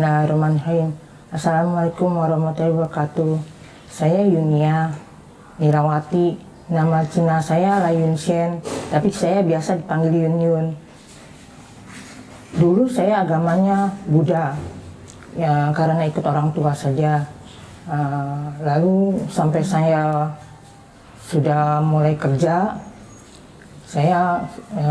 Bismillahirrahmanirrahim. Assalamualaikum warahmatullahi wabarakatuh. Saya Yunia Nirawati. Nama Cina saya Layun Shen, tapi saya biasa dipanggil Yun Yun. Dulu saya agamanya Buddha, ya karena ikut orang tua saja. Lalu sampai saya sudah mulai kerja, saya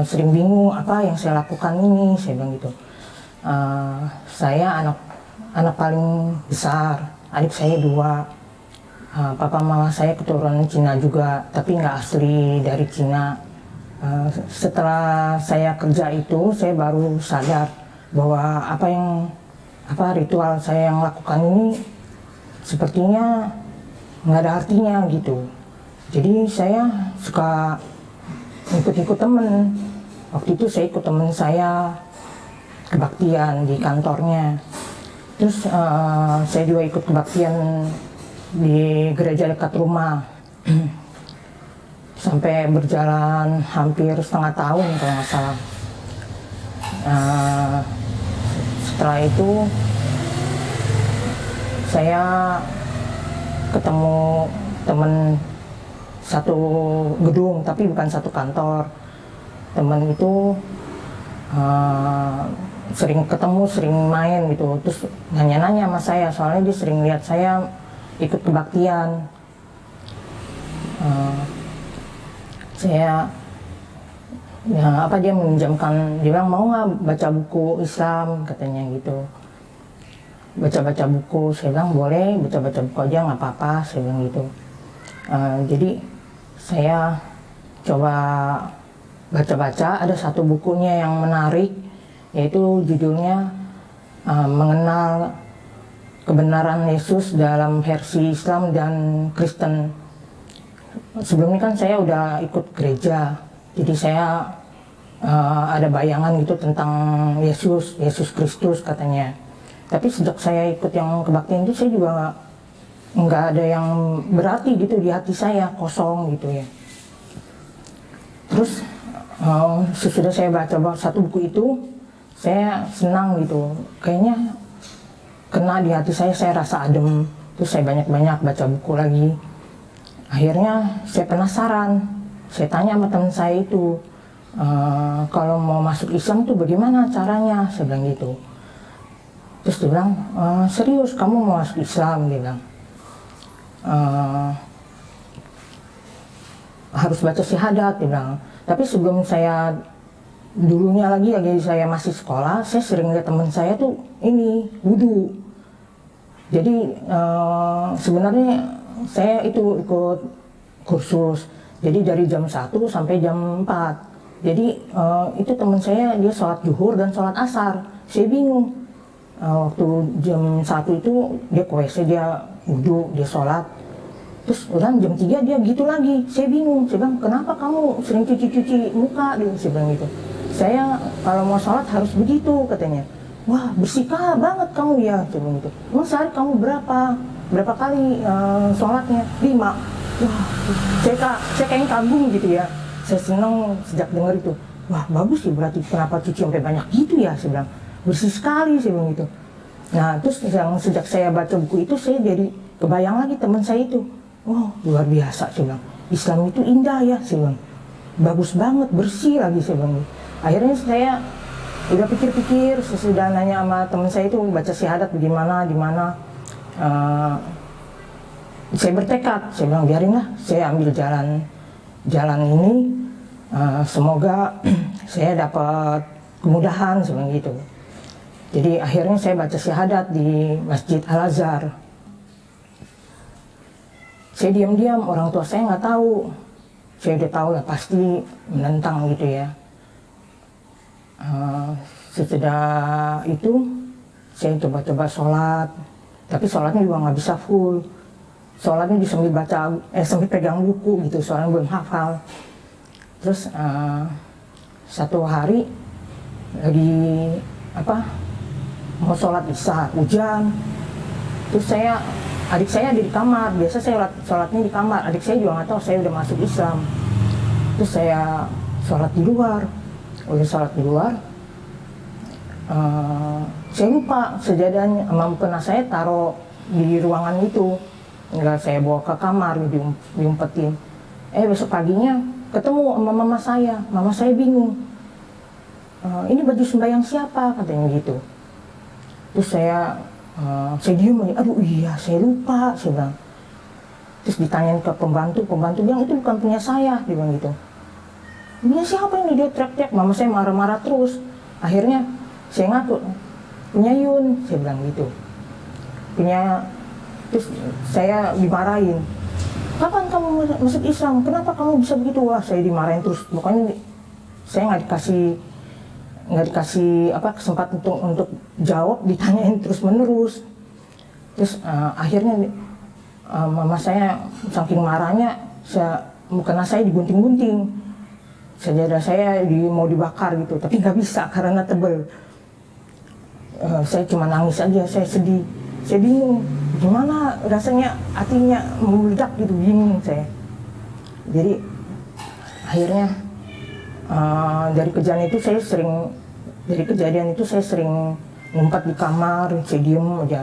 sering bingung apa yang saya lakukan ini, saya bilang gitu. Saya anak paling besar, adik saya 2. Papa mama saya keturunan Cina juga, tapi nggak asli dari Cina. Setelah saya kerja itu, saya baru sadar bahwa apa ritual saya yang lakukan ini sepertinya nggak ada artinya gitu. Jadi saya suka ikut-ikut temen. Waktu itu saya ikut temen saya kebaktian di kantornya. Terus saya juga ikut kebaktian di gereja dekat rumah. Sampai berjalan hampir setengah tahun kalau nggak salah. Setelah itu saya ketemu temen satu gedung tapi bukan satu kantor. Temen itu sering ketemu, sering main gitu, terus nanya-nanya sama saya, soalnya dia sering lihat saya ikut kebaktian. Saya dia meminjamkan, dia bilang mau nggak baca buku Islam katanya gitu, baca-baca buku. Saya bilang boleh, baca-baca buku aja nggak apa-apa, saya bilang gitu. Jadi saya coba baca-baca, ada satu bukunya yang menarik, yaitu judulnya Mengenal Kebenaran Yesus dalam versi Islam dan Kristen. Sebelumnya kan saya udah ikut gereja, jadi saya ada bayangan gitu tentang Yesus Kristus katanya. Tapi sejak saya ikut yang kebaktian itu, saya juga nggak ada yang berarti gitu di hati saya, kosong gitu ya. Terus sesudah saya baca satu buku itu, saya senang gitu, kayaknya kena di hati saya rasa adem. Terus saya banyak-banyak baca buku lagi. Akhirnya saya penasaran, saya tanya sama teman saya itu, kalau mau masuk Islam tuh bagaimana caranya, saya bilang gitu. Terus dia bilang, serius kamu mau masuk Islam, dia bilang. Harus baca syahadat, dia bilang. Tapi sebelum saya dulunya lagi saya masih sekolah, saya sering lihat teman saya tuh ini wudu. Jadi sebenarnya saya itu ikut kursus. Jadi dari jam 1 sampai jam 4. Jadi itu teman saya dia sholat zuhur dan sholat asar. Saya bingung. Waktu jam 1 itu dia ke WC, dia wudu, dia sholat. Terus orang jam 3 dia gitu lagi. Saya bingung. Saya bilang, kenapa kamu sering cuci-cuci muka? Saya bilang gitu. Saya kalau mau sholat harus begitu katanya. Wah bersihkah banget kamu ya, saya bilang gitu. Emang sehari kamu berapa kali sholatnya? 5. Wah, saya kayaknya kagum gitu ya. Saya senang sejak dengar itu. Wah bagus sih, berarti kenapa cuci sampai banyak gitu ya, saya bilang. Bersih sekali, saya bilang gitu. Nah terus sejak saya baca buku itu, saya jadi kebayang lagi teman saya itu. Wah luar biasa, saya bilang. Islam itu indah ya, saya bilang. Bagus banget, bersih lagi, saya bilang. Akhirnya saya udah pikir-pikir, sesudah nanya sama teman saya itu baca syahadat bagaimana, di mana. Saya bertekad, saya bilang biarinlah, saya ambil jalan ini, semoga saya dapat kemudahan, saya bilang gitu. Jadi akhirnya saya baca syahadat di Masjid Al-Azhar. Saya diam-diam, orang tua saya nggak tahu. Saya udah tahu lah pasti menentang gitu ya. Setelah itu saya coba-coba sholat, tapi sholatnya juga nggak bisa full. Sholatnya sambil sambil pegang buku gitu, soalnya belum hafal. Terus satu hari lagi mau sholat isya, hujan. Terus adik saya ada di kamar, biasa saya sholatnya di kamar. Adik saya juga nggak tahu saya udah masuk Islam. Terus saya sholat di luar. Udah sholat di luar, eh, saya lupa sejadahnya, sama mukena saya taruh di ruangan itu, nggak saya bawa ke kamar, diumpetin. Besok paginya ketemu sama mama saya bingung. Ini baju sembahyang siapa, katanya gitu. Terus saya diem aja, aduh iya saya lupa, saya bilang. Terus ditanyain ke pembantu bilang itu bukan punya saya, dia bilang gitu. Punya siapa ini, dia teriak-teriak, mama saya marah-marah terus. Akhirnya saya ngaku, punya Yun, saya bilang gitu. Terus saya dimarahin. Kapan kamu masuk Islam? Kenapa kamu bisa begitu? Wah, saya dimarahin terus. Pokoknya saya nggak dikasih kesempatan untuk jawab, ditanyain terus menerus. Terus akhirnya mama saya saking marahnya, mukena saya digunting-gunting, sajadah saya mau dibakar gitu, tapi nggak bisa karena tebel. Saya cuma nangis aja, saya sedih, saya bingung gimana rasanya, hatinya meledak gitu, bingung saya. Jadi akhirnya dari kejadian itu saya sering ngumpet di kamar, saya diem aja.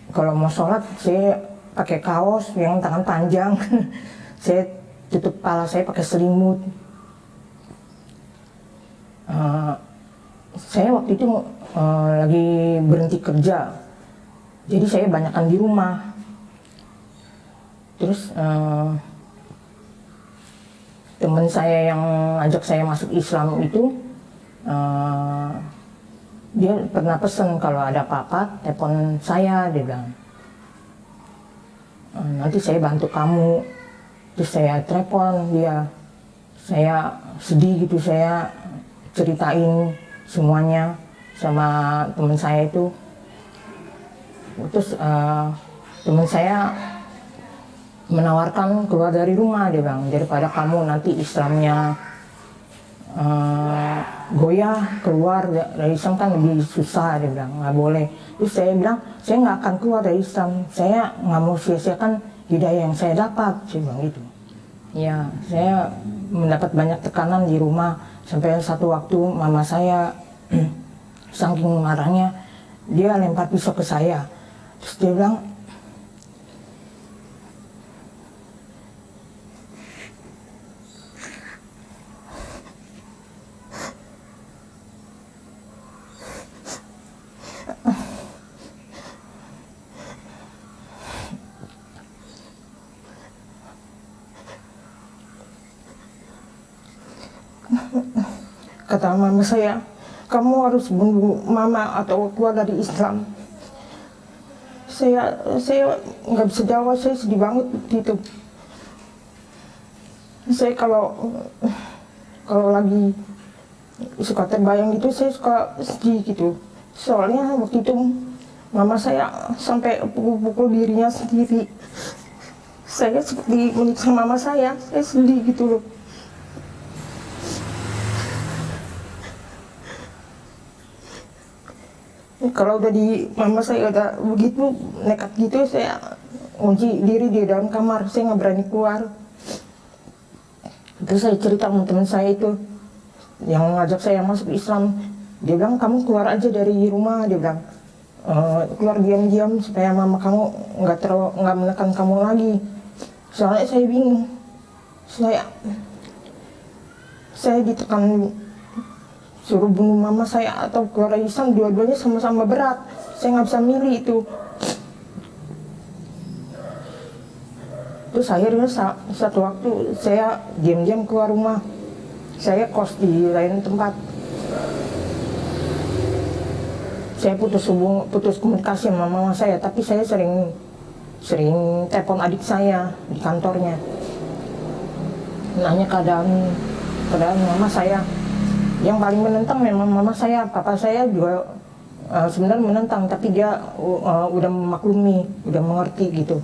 Kalau mau sholat saya pakai kaos yang tangan panjang, saya tutup kepala saya pakai selimut. Saya waktu itu lagi berhenti kerja, jadi saya banyakkan di rumah. Terus teman saya yang ajak saya masuk Islam itu, dia pernah pesan kalau ada apa-apa telepon saya, dia bilang. Nanti saya bantu kamu. Terus saya telepon dia, saya sedih gitu, saya ceritain semuanya sama teman saya itu. Terus teman saya menawarkan keluar dari rumah, dia bilang, daripada kamu nanti Islamnya goyah, keluar dari Islam kan lebih susah, dia bilang, nggak boleh. Terus saya bilang, saya nggak akan keluar dari Islam, saya nggak mau sia-siakan hidayah yang saya dapat, saya bilang gitu. Ya, saya mendapat banyak tekanan di rumah, sampai satu waktu mama saya saking marahnya, dia lempar pisau ke saya. Terus dia bilang, kata mama saya, kamu harus bunuh mama atau keluar dari Islam. Saya nggak bisa jawab, saya sedih banget gitu. Saya kalau lagi suka terbayang gitu, saya suka sedih gitu. Soalnya waktu itu mama saya sampai pukul-pukul dirinya sendiri. Saya seperti menyiksa mama saya sedih gitu loh. Kalau udah mama saya udah begitu nekat gitu, saya kunci diri di dalam kamar, saya nggak berani keluar. Terus saya cerita sama teman saya itu yang ngajak saya masuk Islam, dia bilang kamu keluar aja dari rumah, dia bilang keluar diam-diam supaya mama kamu nggak menekan kamu lagi. Soalnya saya bingung, saya ditekan suruh bunuh mama saya atau keluar dari Islam, dua-duanya sama-sama berat. Saya nggak bisa milih itu. Terus akhirnya satu waktu saya diam-diam keluar rumah. Saya kos di lain tempat. Saya putus komunikasi sama mama saya, tapi saya sering telepon adik saya di kantornya. Nanya keadaan mama saya. Yang paling menentang memang mama saya, papa saya juga sebenarnya menentang, tapi dia udah memaklumi, udah mengerti gitu.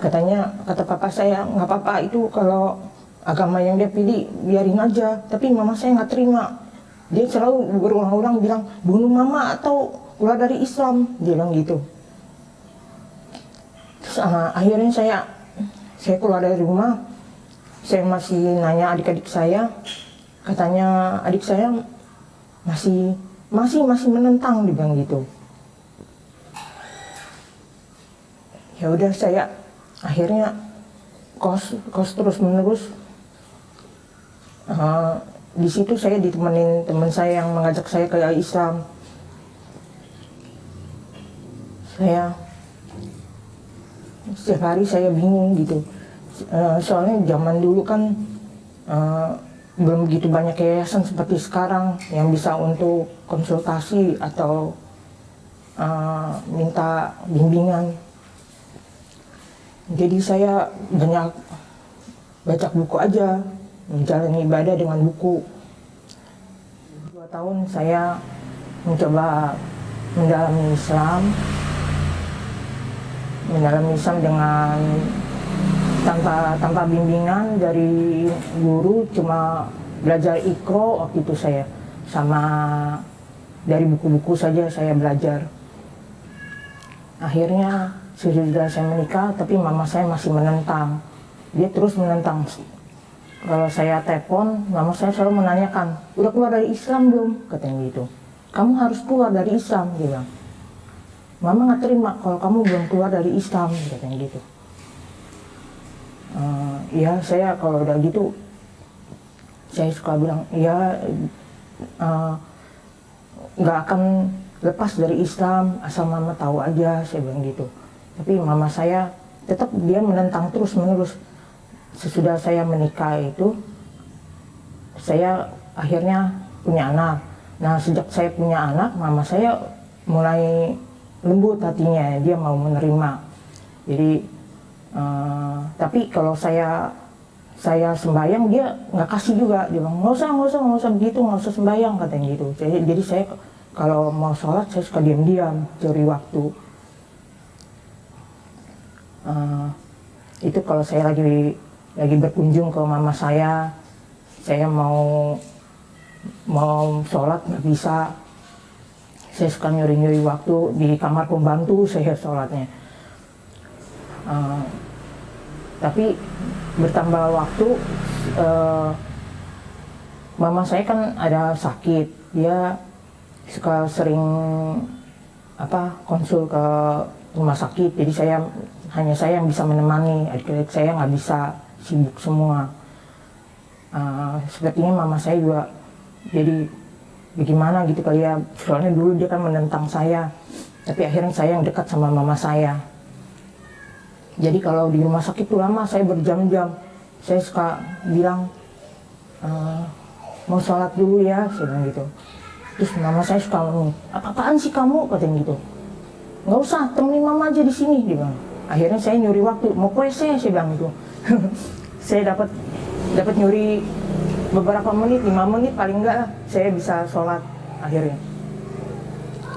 Kata papa saya, nggak apa-apa itu kalau agama yang dia pilih, biarin aja. Tapi mama saya nggak terima. Dia selalu berulang-ulang bilang, bunuh mama atau keluar dari Islam, dia bilang gitu. Terus akhirnya saya keluar dari rumah, saya masih nanya adik-adik saya. Katanya adik saya, masih menentang, dibilang gitu. Ya udah, saya akhirnya kos terus menerus. Di situ saya ditemenin teman saya yang mengajak saya ke Islam. Setiap hari saya bingung gitu. Soalnya zaman dulu kan belum begitu banyak yayasan seperti sekarang yang bisa untuk konsultasi atau minta bimbingan. Jadi saya banyak baca buku aja, menjalani ibadah dengan buku. 2 tahun saya mencoba mendalami Islam dengan tanpa bimbingan dari guru, cuma belajar Iqra waktu itu saya, sama dari buku-buku saja saya belajar. Akhirnya sudah saya menikah, tapi mama saya masih menentang. Dia terus menentang. Kalau saya telepon, mama saya selalu menanyakan, udah keluar dari Islam belum? Katanya gitu. Kamu harus keluar dari Islam, dia bilang. Mama nggak terima kalau kamu belum keluar dari Islam, katanya gitu. Ya saya kalau udah gitu, saya suka bilang, ya nggak akan lepas dari Islam asal mama tahu aja, saya bilang gitu. Tapi mama saya tetap dia menentang terus menerus. Sesudah saya menikah itu, saya akhirnya punya anak. Nah sejak saya punya anak, mama saya mulai lembut hatinya, dia mau menerima. Jadi tapi kalau saya sembahyang, dia nggak kasih juga. Dia bilang nggak usah begitu, nggak usah sembahyang, katanya gitu. Jadi saya kalau mau sholat saya suka diam-diam cari waktu. Itu kalau saya lagi berkunjung ke mama saya mau sholat nggak bisa, saya suka nyuri waktu di kamar pembantu saya sholatnya. Tapi bertambah waktu, mama saya kan ada sakit, dia suka sering konsul ke rumah sakit, jadi hanya saya yang bisa menemani, adik-adik saya nggak bisa, sibuk semua. Sepertinya mama saya juga jadi bagaimana gitu kali ya, soalnya dulu dia kan menentang saya, tapi akhirnya saya yang dekat sama mama saya. Jadi kalau di rumah sakit tuh lama, saya berjam-jam, saya suka bilang mau sholat dulu ya, saya bilang gitu. Terus mama saya suka ngomong, apaan sih kamu, katanya gitu. Nggak usah, temenin mama aja di sini, dia bilang. Akhirnya saya nyuri waktu, mau ke WC, saya bilang gitu. Saya dapat nyuri beberapa menit, 5 menit paling enggak lah, saya bisa sholat akhirnya.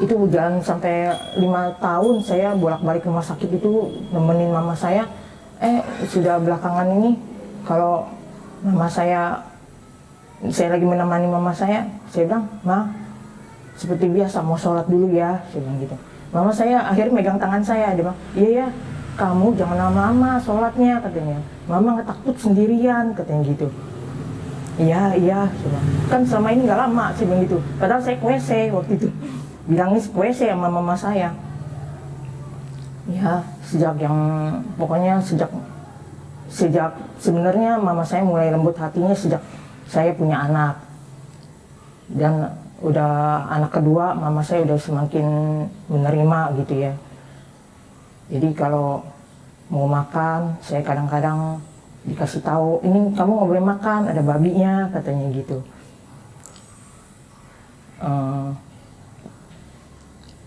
Itu jalan sampai 5 tahun saya bolak-balik rumah sakit itu nemenin mama saya. Sudah belakangan ini kalau mama saya lagi menemani mama saya bilang, Ma, seperti biasa mau sholat dulu ya, saya bilang gitu. Mama saya akhirnya megang tangan saya, dia bilang, iya ya, kamu jangan lama-lama sholatnya, katanya. Mama nggak takut sendirian, katanya gitu. Iya, kan selama ini nggak lama, saya bilang gitu. Padahal saya ke WC waktu itu, bilangnya ke WC sama mama saya. Ya, pokoknya sejak sebenarnya mama saya mulai lembut hatinya sejak saya punya anak. Dan udah anak kedua, mama saya udah semakin menerima gitu ya. Jadi kalau mau makan, saya kadang-kadang dikasih tahu, ini kamu nggak boleh makan, ada babinya, katanya gitu.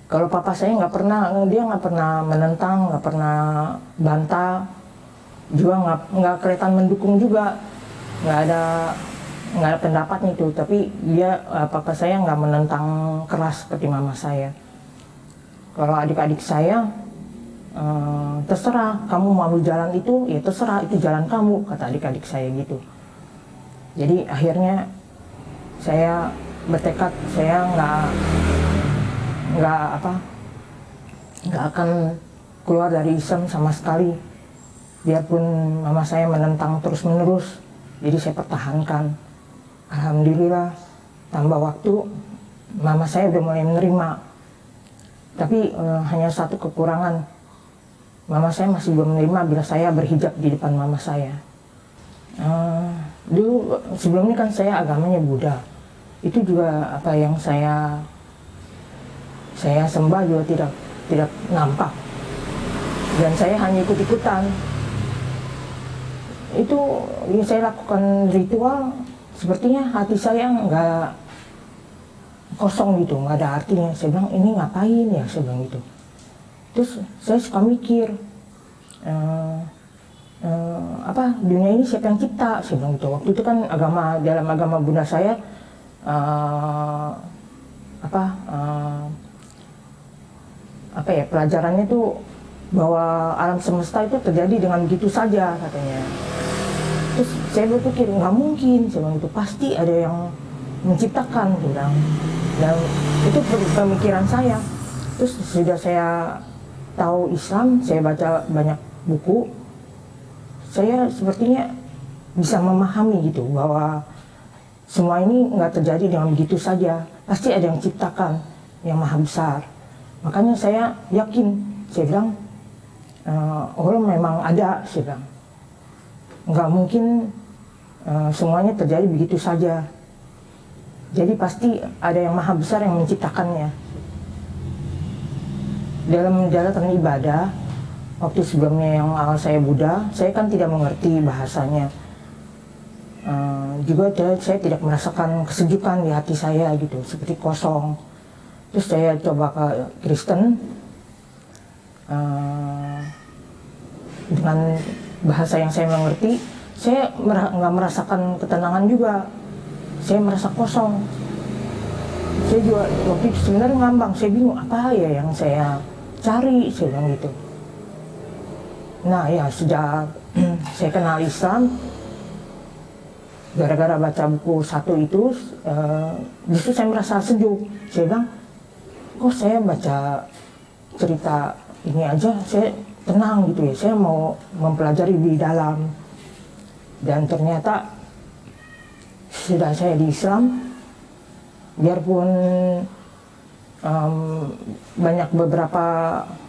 Kalau papa saya dia nggak pernah menentang, nggak pernah bantah, juga nggak kelihatan mendukung juga, nggak ada pendapatnya itu. Tapi papa saya nggak menentang keras seperti mama saya. Kalau adik-adik saya, terserah kamu mau jalan itu, ya terserah, itu jalan kamu, kata adik-adik saya gitu. Jadi akhirnya saya bertekad, saya nggak akan keluar dari Islam sama sekali, biarpun mama saya menentang terus menerus. Jadi saya pertahankan. Alhamdulillah, tambah waktu mama saya udah mulai menerima. Tapi hanya satu kekurangan, mama saya masih belum menerima bila saya berhijab di depan mama saya. Dulu sebelumnya kan saya agamanya Buddha, itu juga apa yang saya sembah juga tidak nampak, dan saya hanya ikut-ikutan. Itu ya, saya lakukan ritual, sepertinya hati saya nggak kosong gitu, nggak ada artinya. Saya bilang, ini ngapain ya, saya bilang gitu. Terus saya suka mikir, dunia ini siapa yang cipta, saya bilang gitu. Waktu itu kan dalam agama Buddha saya, pelajarannya tuh bahwa alam semesta itu terjadi dengan begitu saja katanya. Terus saya berpikir, nggak mungkin, saya bilang gitu, pasti ada yang menciptakan, saya bilang. Dan itu pemikiran saya. Terus sudah saya tahu Islam, saya baca banyak buku, saya sepertinya bisa memahami gitu bahwa semua ini nggak terjadi dengan begitu saja, pasti ada yang ciptakan, yang maha besar. Makanya saya yakin, saya bilang, Allah memang ada, saya bilang. Nggak mungkin semuanya terjadi begitu saja. Jadi pasti ada yang maha besar yang menciptakannya. Dalam menjalankan ibadah, waktu sebelumnya yang awal saya Buddha, saya kan tidak mengerti bahasanya. Juga saya tidak merasakan kesejukan di hati saya gitu, seperti kosong. Terus saya coba ke Kristen, dengan bahasa yang saya mengerti, saya nggak merasakan ketenangan juga. Saya merasa kosong. Saya juga waktu itu sebenarnya ngambang, saya bingung apa ya yang saya cari, saya bilang gitu. Nah ya, sejak saya kenal Islam, gara-gara baca buku satu itu, justru saya merasa sejuk. Saya bilang, kok saya baca cerita ini aja, saya tenang gitu ya, saya mau mempelajari di dalam. Dan ternyata sudah saya di Islam, biarpun banyak beberapa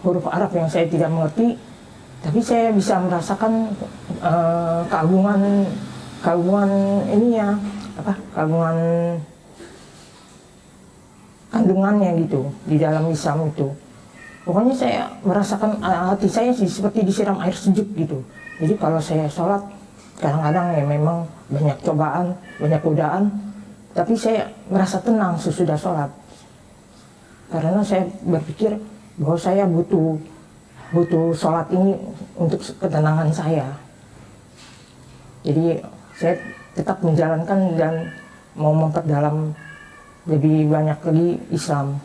huruf Arab yang saya tidak mengerti, tapi saya bisa merasakan keagungan ininya, keagungan kandungannya gitu di dalam Islam itu. Pokoknya saya merasakan hati saya seperti disiram air sejuk gitu. Jadi kalau saya sholat, kadang-kadang ya memang banyak cobaan, banyak godaan, tapi saya merasa tenang sesudah sholat. Karena saya berpikir bahwa saya butuh sholat ini untuk ketenangan saya. Jadi saya tetap menjalankan dan mau memperdalam lebih banyak lagi Islam.